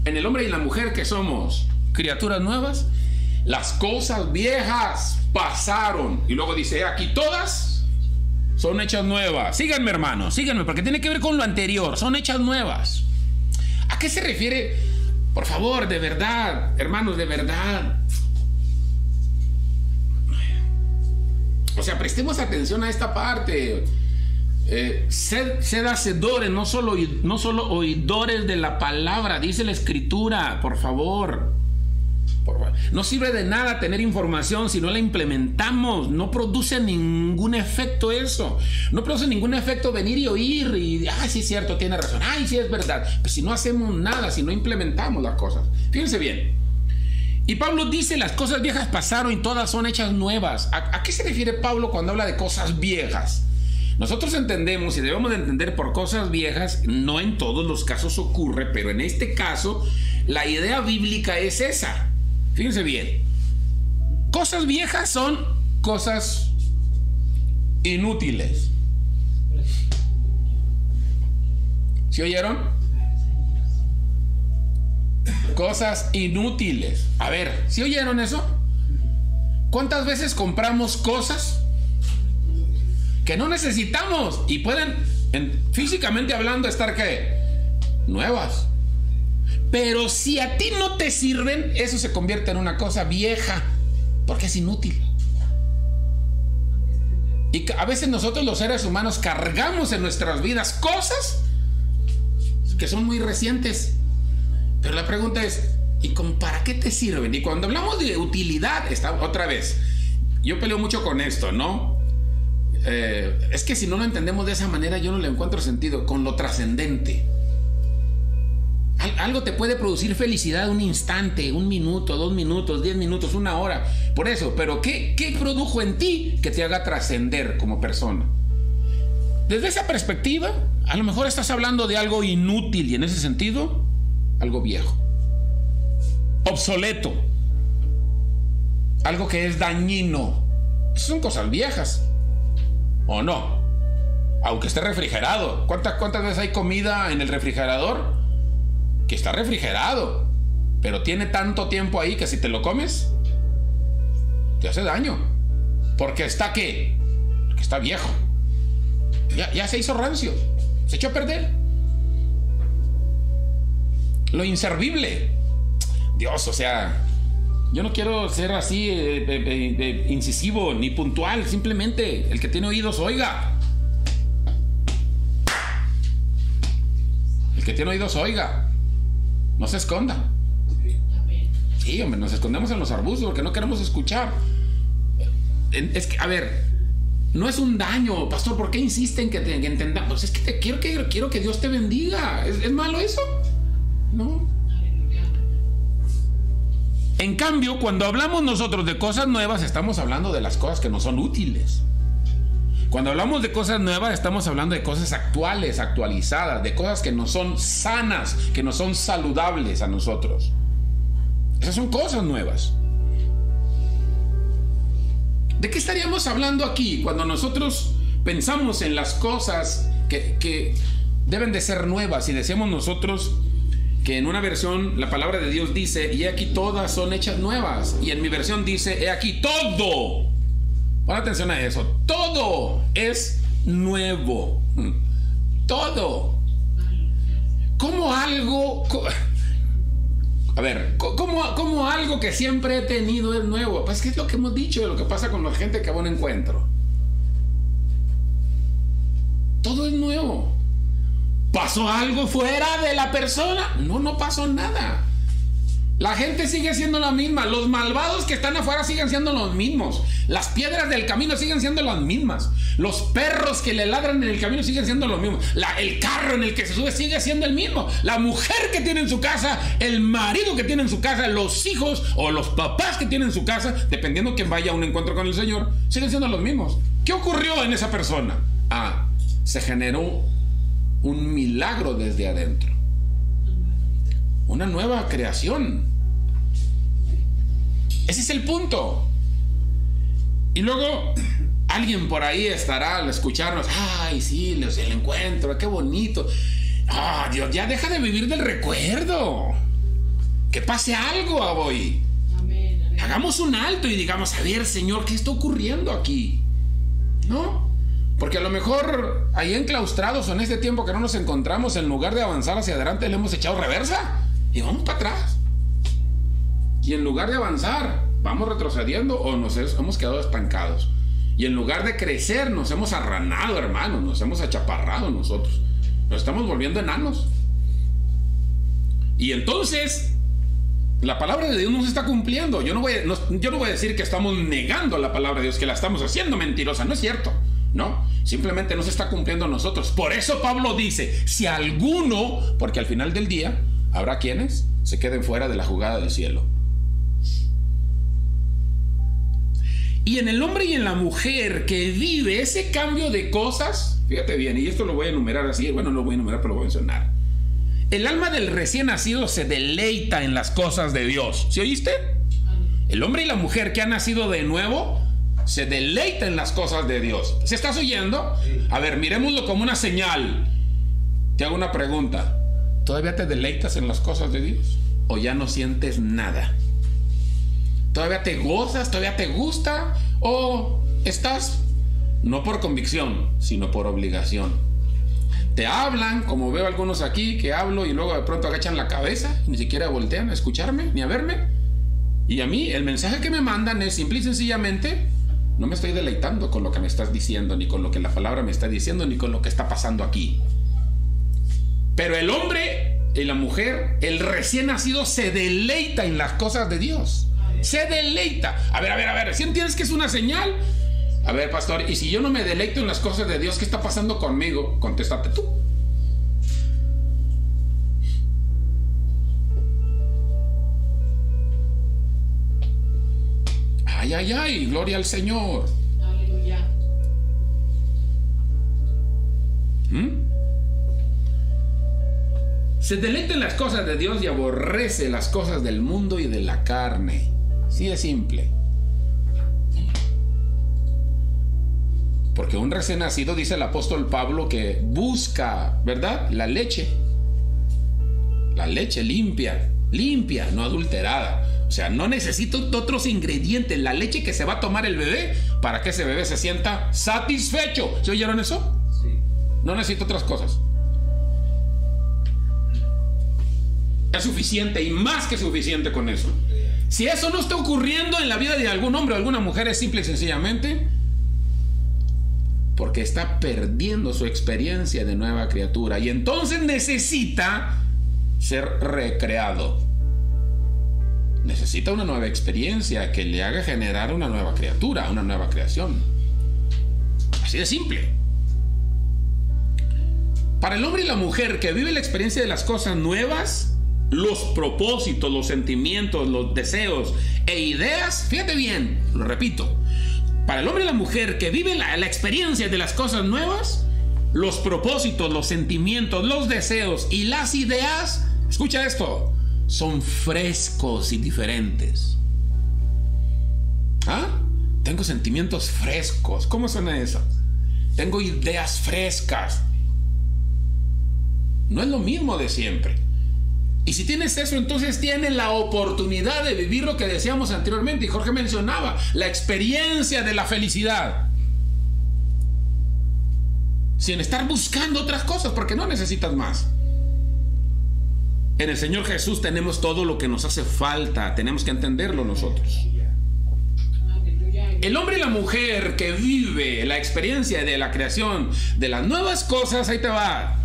en el hombre y la mujer que somos criaturas nuevas? Las cosas viejas pasaron, y luego dice, aquí todas son hechas nuevas. Síganme, hermanos, síganme, porque tiene que ver con lo anterior. Son hechas nuevas. ¿A qué se refiere? Por favor, de verdad, hermanos, de verdad. O sea, prestemos atención a esta parte. Sed hacedores, no solo oidores de la palabra, dice la Escritura, por favor. No sirve de nada tener información si no la implementamos. No produce ningún efecto eso. No produce ningún efecto venir y oír y, sí es cierto, tiene razón, sí es verdad. Pues si no hacemos nada, si no implementamos las cosas. Fíjense bien. Y Pablo dice, las cosas viejas pasaron y todas son hechas nuevas. ¿A qué se refiere Pablo cuando habla de cosas viejas? Nosotros entendemos y debemos de entender por cosas viejas, no en todos los casos ocurre, pero en este caso la idea bíblica es esa. Fíjense bien, cosas viejas son cosas inútiles. ¿Sí oyeron? Cosas inútiles. A ver, ¿sí oyeron eso? ¿Cuántas veces compramos cosas que no necesitamos y pueden, físicamente hablando, estar ¿qué? Nuevas? Pero si a ti no te sirven, eso se convierte en una cosa vieja, porque es inútil. Y a veces nosotros los seres humanos cargamos en nuestras vidas cosas que son muy recientes. Pero la pregunta es, ¿y para qué te sirven? Y cuando hablamos de utilidad, otra vez, yo peleo mucho con esto, ¿no? Es que si no lo entendemos de esa manera, yo no le encuentro sentido. Con lo trascendente. Algo te puede producir felicidad un instante, 1 minuto, 2 minutos, 10 minutos, 1 hora. Por eso, pero ¿qué produjo en ti que te haga trascender como persona? Desde esa perspectiva, a lo mejor estás hablando de algo inútil y en ese sentido, algo viejo, obsoleto, algo que es dañino. Esas son cosas viejas, ¿o no? Aunque esté refrigerado. ¿Cuántas veces hay comida en el refrigerador que está refrigerado, pero tiene tanto tiempo ahí que si te lo comes te hace daño? Porque está ¿qué? Porque está viejo. Ya se hizo rancio, se echó a perder. Lo inservible. Dios, o sea, yo no quiero ser así incisivo ni puntual. Simplemente el que tiene oídos oiga. El que tiene oídos oiga. No se esconda. Sí, hombre, nos escondemos en los arbustos porque no queremos escuchar. Es que, a ver, no es un daño, pastor. ¿Por qué insisten que entendamos? Es que quiero que Dios te bendiga. ¿Es malo eso? No. En cambio, cuando hablamos nosotros de cosas nuevas, estamos hablando de las cosas que no son útiles. Cuando hablamos de cosas nuevas, estamos hablando de cosas actuales, actualizadas, de cosas que no son sanas, que no son saludables a nosotros. Esas son cosas nuevas. ¿De qué estaríamos hablando aquí cuando nosotros pensamos en las cosas que deben de ser nuevas? Y decíamos nosotros que en una versión la palabra de Dios dice, y aquí todas son hechas nuevas. Y en mi versión dice, he aquí todo. Pon atención a eso. Todo es nuevo. Todo. Como algo... A ver, ¿cómo algo que siempre he tenido es nuevo? Pues ¿qué es lo que hemos dicho de lo que pasa con la gente que va a un encuentro? Todo es nuevo. ¿Pasó algo fuera de la persona? No pasó nada. La gente sigue siendo la misma. Los malvados que están afuera siguen siendo los mismos. Las piedras del camino siguen siendo las mismas. Los perros que le ladran en el camino siguen siendo los mismos. El carro en el que se sube sigue siendo el mismo. La mujer que tiene en su casa, el marido que tiene en su casa, los hijos o los papás que tienen en su casa, dependiendo quién vaya a un encuentro con el Señor, siguen siendo los mismos. ¿Qué ocurrió en esa persona? Se generó un milagro desde adentro. Una nueva creación. Ese es el punto. Y luego alguien por ahí estará al escucharnos. Ay, sí, el encuentro, qué bonito. Dios, ya deja de vivir del recuerdo. Que pase algo hoy. Amén, amén. Hagamos un alto y digamos, a ver, Señor, ¿qué está ocurriendo aquí? ¿No? Porque a lo mejor ahí enclaustrados en este tiempo que no nos encontramos, en lugar de avanzar hacia adelante, le hemos echado reversa y vamos para atrás. Y en lugar de avanzar, vamos retrocediendo o nos hemos quedado estancados. Y en lugar de crecer, nos hemos arranado, hermanos, nos hemos achaparrado nosotros. Nos estamos volviendo enanos. Y entonces, la palabra de Dios no se está cumpliendo. Yo no voy a decir que estamos negando la palabra de Dios, que la estamos haciendo mentirosa. No es cierto. No, simplemente no se está cumpliendo a nosotros. Por eso Pablo dice, si alguno, porque al final del día habrá quienes se queden fuera de la jugada del cielo. Y en el hombre y en la mujer que vive ese cambio de cosas, fíjate bien, y esto lo voy a enumerar así, bueno, no lo voy a enumerar, pero lo voy a mencionar. El alma del recién nacido se deleita en las cosas de Dios. ¿Sí oíste? El hombre y la mujer que han nacido de nuevo se deleita en las cosas de Dios. ¿Se estás oyendo? A ver, miremoslo como una señal. Te hago una pregunta. ¿Todavía te deleitas en las cosas de Dios? ¿O ya no sientes nada? ¿Todavía te gozas? ¿Todavía te gusta? ¿O estás no por convicción, sino por obligación? Te hablan, como veo algunos aquí que hablo y luego de pronto agachan la cabeza, ni siquiera voltean a escucharme ni a verme. Y a mí el mensaje que me mandan es simple y sencillamente: no me estoy deleitando con lo que me estás diciendo, ni con lo que la palabra me está diciendo, ni con lo que está pasando aquí. Pero el hombre y la mujer, el recién nacido, se deleita en las cosas de Dios. Se deleita. A ver, ¿sí entiendes que es una señal? A ver, pastor, y si yo no me deleito en las cosas de Dios, ¿qué está pasando conmigo? Contéstate tú. Ay, gloria al Señor. Aleluya. Se deleita en las cosas de Dios y aborrece las cosas del mundo y de la carne. Así de simple. Porque un recién nacido, dice el apóstol Pablo, que busca, ¿verdad?, la leche limpia, no adulterada. O sea, no necesita otros ingredientes. La leche que se va a tomar el bebé para que ese bebé se sienta satisfecho. ¿Se oyeron eso? Sí. No necesita otras cosas. Es suficiente y más que suficiente con eso. Si eso no está ocurriendo en la vida de algún hombre o alguna mujer, es simple y sencillamente porque está perdiendo su experiencia de nueva criatura y entonces necesita ser recreado. Necesita una nueva experiencia que le haga generar una nueva criatura, una nueva creación. Así de simple. Para el hombre y la mujer que vive la experiencia de las cosas nuevas, los propósitos, los sentimientos, los deseos e ideas, fíjate bien, lo repito, para el hombre y la mujer que vive la experiencia de las cosas nuevas, los propósitos, los sentimientos, los deseos y las ideas, escucha esto, son frescos y diferentes. Tengo sentimientos frescos. ¿Cómo suena eso? Tengo ideas frescas. No es lo mismo de siempre. Y si tienes eso, entonces tienes la oportunidad de vivir lo que decíamos anteriormente, y Jorge mencionaba, la experiencia de la felicidad. Sin estar buscando otras cosas, porque no necesitas más. En el Señor Jesús tenemos todo lo que nos hace falta. Tenemos que entenderlo nosotros. El hombre y la mujer que vive la experiencia de la creación de las nuevas cosas, ahí te va,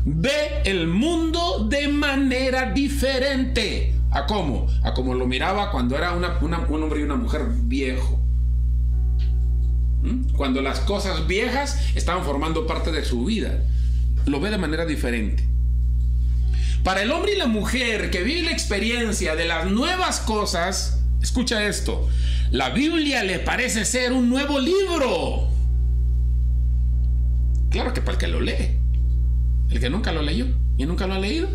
ve el mundo de manera diferente. ¿A cómo? A como lo miraba cuando era un hombre y una mujer viejo. Cuando las cosas viejas estaban formando parte de su vida. Lo ve de manera diferente. Para el hombre y la mujer que vive la experiencia de las nuevas cosas, escucha esto, la Biblia le parece ser un nuevo libro. Claro que para el que lo lee. El que nunca lo leyó y nunca lo ha leído,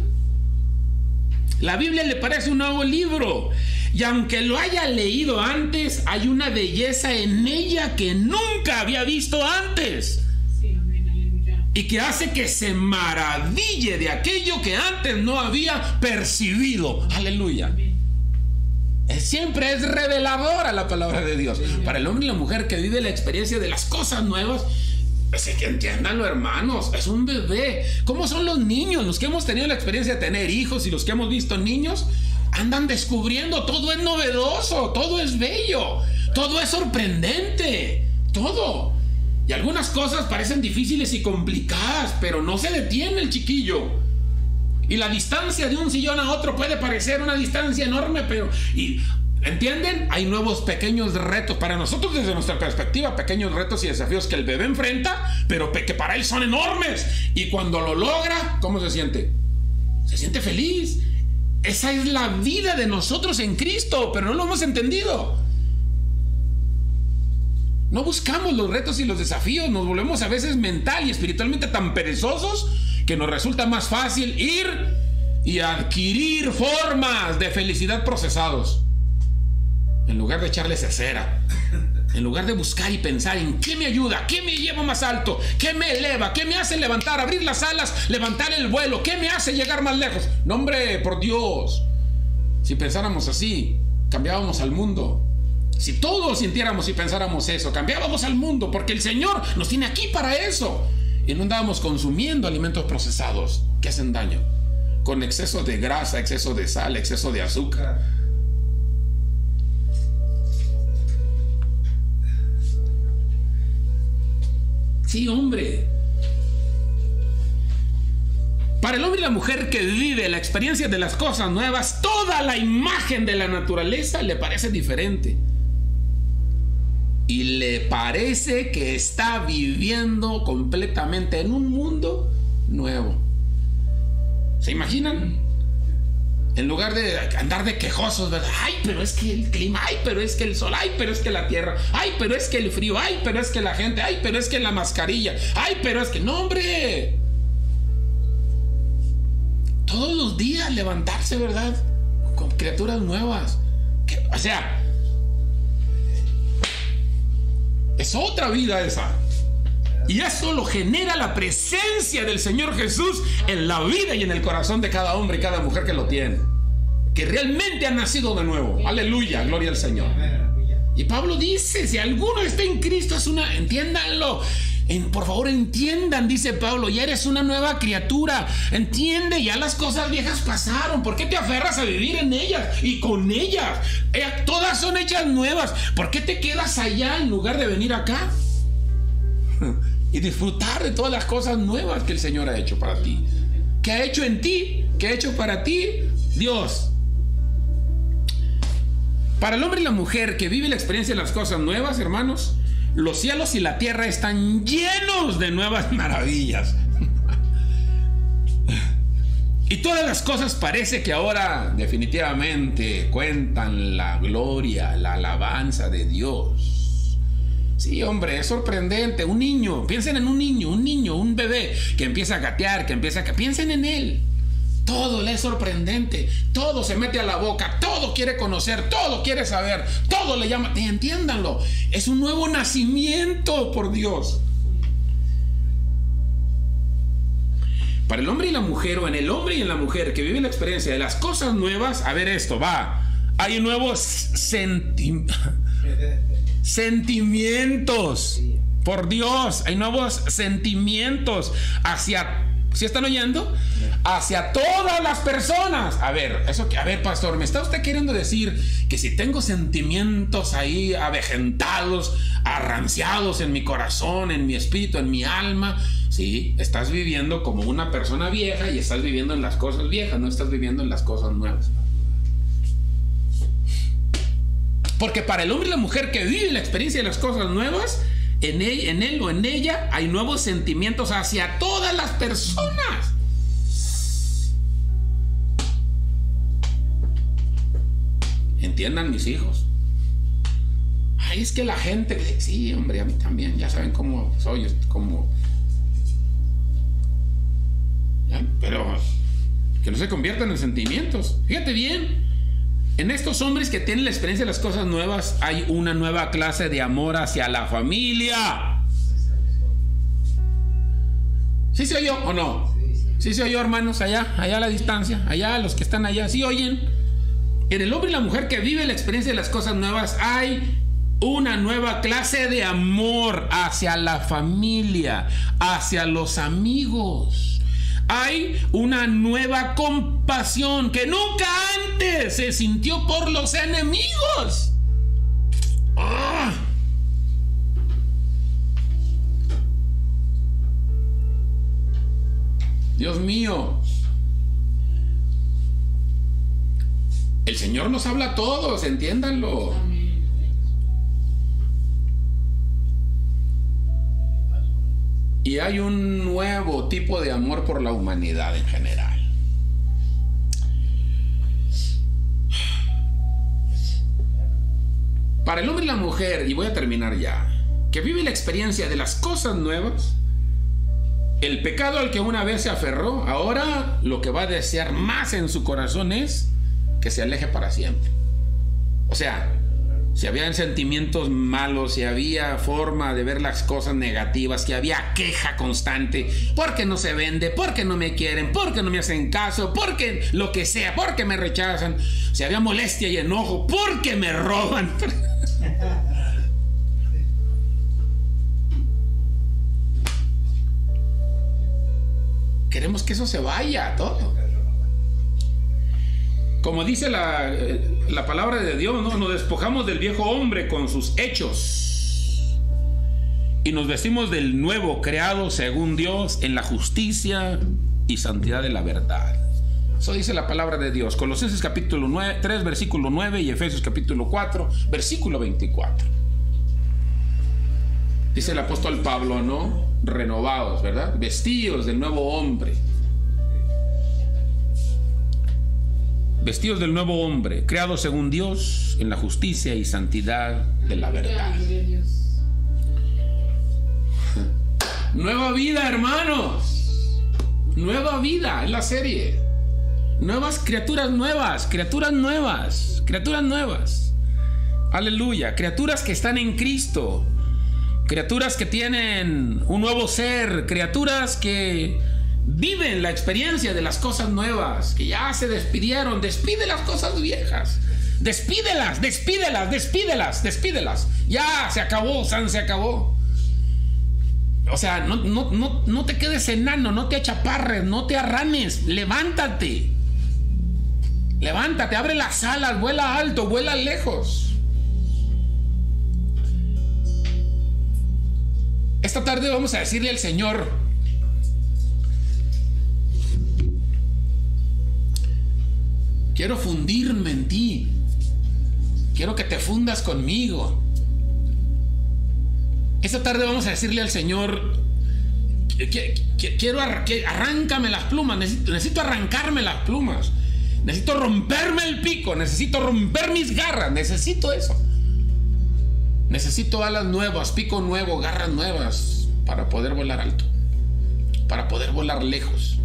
la Biblia le parece un nuevo libro. Y aunque lo haya leído antes, hay una belleza en ella que nunca había visto antes. Sí, amén, aleluya. Y que hace que se maraville de aquello que antes no había percibido. Aleluya. Siempre es reveladora la palabra de Dios. Para el hombre y la mujer que vive la experiencia de las cosas nuevas, pues que entiéndanlo, hermanos, es un bebé. ¿Cómo son los niños? Los que hemos tenido la experiencia de tener hijos y los que hemos visto niños, andan descubriendo, todo es novedoso, todo es bello, todo es sorprendente, todo. Y algunas cosas parecen difíciles y complicadas, pero no se detiene el chiquillo. Y la distancia de un sillón a otro puede parecer una distancia enorme, pero... ¿entienden? Hay nuevos pequeños retos para nosotros desde nuestra perspectiva, pequeños retos y desafíos que el bebé enfrenta, pero que para él son enormes. Y cuando lo logra, ¿cómo se siente? Se siente feliz. Esa es la vida de nosotros en Cristo, pero no lo hemos entendido. No buscamos los retos y los desafíos, nos volvemos a veces mental y espiritualmente tan perezosos que nos resulta más fácil ir y adquirir formas de felicidad procesados en lugar de echarles cera. En lugar de buscar y pensar en qué me ayuda, qué me lleva más alto, qué me eleva, qué me hace levantar, abrir las alas, levantar el vuelo, qué me hace llegar más lejos. No, hombre, por Dios. Si pensáramos así, cambiábamos al mundo. Si todos sintiéramos y pensáramos eso, cambiábamos al mundo, porque el Señor nos tiene aquí para eso. Y no andábamos consumiendo alimentos procesados que hacen daño, con exceso de grasa, exceso de sal, exceso de azúcar. Sí, hombre. Para el hombre y la mujer que vive la experiencia de las cosas nuevas, toda la imagen de la naturaleza le parece diferente. Y le parece que está viviendo completamente en un mundo nuevo. ¿Se imaginan? En lugar de andar de quejosos, ¿verdad? Ay, pero es que el clima, ay, pero es que el sol, ay, pero es que la tierra, ay, pero es que el frío, ay, pero es que la gente, ay, pero es que la mascarilla, ay, pero es que... No, hombre. Todos los días levantarse, ¿verdad? Con criaturas nuevas. O sea, es otra vida esa. Y eso lo genera la presencia del Señor Jesús en la vida y en el corazón de cada hombre y cada mujer que lo tiene, que realmente han nacido de nuevo. Aleluya, gloria al Señor. Y Pablo dice, si alguno está en Cristo, es una... Entiéndanlo. Por favor, entiendan, dice Pablo, ya eres una nueva criatura. Entiende, ya las cosas viejas pasaron. ¿Por qué te aferras a vivir en ellas y con ellas? Todas son hechas nuevas. ¿Por qué te quedas allá en lugar de venir acá? Y disfrutar de todas las cosas nuevas que el Señor ha hecho para ti. ¿Qué ha hecho en ti? ¿Qué ha hecho para ti? Dios. Para el hombre y la mujer que vive la experiencia de las cosas nuevas, hermanos, los cielos y la tierra están llenos de nuevas maravillas. Y todas las cosas parece que ahora definitivamente cuentan la gloria, la alabanza de Dios. Sí, hombre, es sorprendente. Un niño, piensen en un niño, un bebé que empieza a gatear, piensen en él. Todo le es sorprendente, todo se mete a la boca, todo quiere conocer, todo quiere saber, todo le llama. Entiéndanlo, es un nuevo nacimiento, por Dios. Para el hombre y la mujer, o en el hombre y en la mujer que vive la experiencia de las cosas nuevas, a ver esto, hay nuevos sentimientos, por Dios, hay nuevos sentimientos hacia... ¿Sí están oyendo? Hacia todas las personas. A ver, pastor, ¿me está usted queriendo decir que si tengo sentimientos ahí avejentados, arranciados en mi corazón, en mi espíritu, en mi alma? Sí, estás viviendo como una persona vieja y estás viviendo en las cosas viejas, no estás viviendo en las cosas nuevas. Porque para el hombre y la mujer que vive la experiencia de las cosas nuevas, en él o en ella hay nuevos sentimientos hacia todas las personas. Entiendan, mis hijos. Ay, es que la gente... Sí, hombre, a mí también. Ya saben cómo soy, como... ¿Ya? Pero que no se conviertan en sentimientos. Fíjate bien. En estos hombres que tienen la experiencia de las cosas nuevas hay una nueva clase de amor hacia la familia. ¿Sí se oyó o no? ¿Sí se oyó, hermanos? Allá a la distancia, allá los que están allá, ¿sí oyen? En el hombre y la mujer que vive la experiencia de las cosas nuevas hay una nueva clase de amor hacia la familia, hacia los amigos. Hay una nueva compasión que nunca antes se sintió por los enemigos. ¡Ah! Dios mío. El Señor nos habla a todos, entiéndanlo. Y hay un nuevo tipo de amor por la humanidad en general. Para el hombre y la mujer, y voy a terminar ya, que vive la experiencia de las cosas nuevas, el pecado al que una vez se aferró, ahora lo que va a desear más en su corazón es que se aleje para siempre. O sea, si había sentimientos malos, si había forma de ver las cosas negativas, que había queja constante, porque no se vende, porque no me quieren, porque no me hacen caso, porque lo que sea, porque me rechazan, si había molestia y enojo, porque me roban. Queremos que eso se vaya todo. Como dice la palabra de Dios, ¿no? Nos despojamos del viejo hombre con sus hechos y nos vestimos del nuevo, creado según Dios en la justicia y santidad de la verdad. Eso dice la palabra de Dios. Colosenses capítulo 3, versículo 9 y Efesios capítulo 4, versículo 24. Dice el apóstol Pablo, ¿no? Renovados, ¿verdad? Vestidos del nuevo hombre. Vestidos del nuevo hombre, creados según Dios en la justicia y santidad de la verdad. Nueva vida, hermanos. Nueva vida, es la serie. Nuevas criaturas nuevas, criaturas nuevas, criaturas nuevas. Aleluya, criaturas que están en Cristo. Criaturas que tienen un nuevo ser, criaturas que viven la experiencia de las cosas nuevas, que ya se despidieron. Despide las cosas viejas. Despídelas, despídelas, despídelas, despídelas. Ya se acabó, San, se acabó. O sea, no te quedes enano, no te achaparres, no te arranes. Levántate. Levántate, abre las alas, vuela alto, vuela lejos. Esta tarde vamos a decirle al Señor: quiero fundirme en ti. Quiero que te fundas conmigo. Esta tarde vamos a decirle al Señor: quiero arráncame las plumas. Necesito arrancarme las plumas. Necesito romperme el pico. Necesito romper mis garras. Necesito eso. Necesito alas nuevas, pico nuevo, garras nuevas para poder volar alto, para poder volar lejos,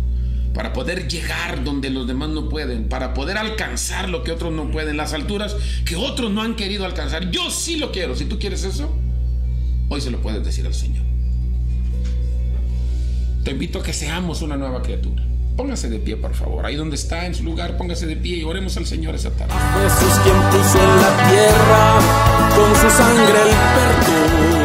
para poder llegar donde los demás no pueden, para poder alcanzar lo que otros no pueden, las alturas que otros no han querido alcanzar. Yo sí lo quiero. Si tú quieres eso, hoy se lo puedes decir al Señor. Te invito a que seamos una nueva criatura. Póngase de pie, por favor. Ahí donde está, en su lugar, póngase de pie y oremos al Señor esa tarde. Jesús quien puso en la tierra con su sangre el perdón.